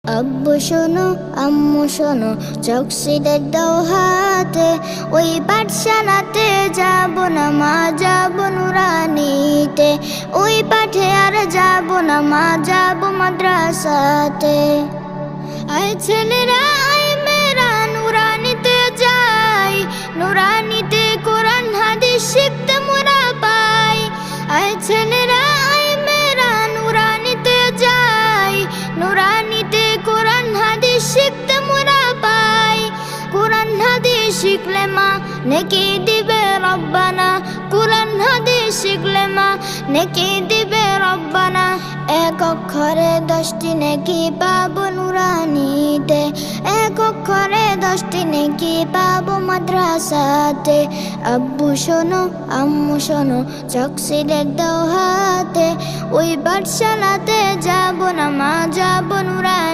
আব্বু শোনো আম্মু শোনো চকসিদের দাও হাতে, ওই পাঠশালাতে যাব না মা, যাব নুরানিতে। ওই পাঠে আর যাব না মা, যাব মাদ্রাসাতে। আয় ছেলেরা আয় মেয়েরা নুরানিতে যাই, নুরানিতে কোরআন হাদিস শিখতে মোরা পাই। আয় ছেলেরা আয় মেয়েরা নুরানিতে যাই, নুরানিতে কোরআন হাদিস শিখতে মোরা পাই। কোরআন হাদিস শিখলে মা নেকি দিবে রব্বানা, কোরআন হাদিস শিখলে মা নেকি দিবে রব্বানা। এক অক্ষরে 10টি নেকি পাবো নুরানিতে, এক অক্ষরে 10টি নেকি পাবো মাদ্রাসাতে। আব্বু শোনো আম্মু শোনো চকসিদের দাও হাতে, ওই পাঠশালাতে যাব না মা, যাব নুরানি।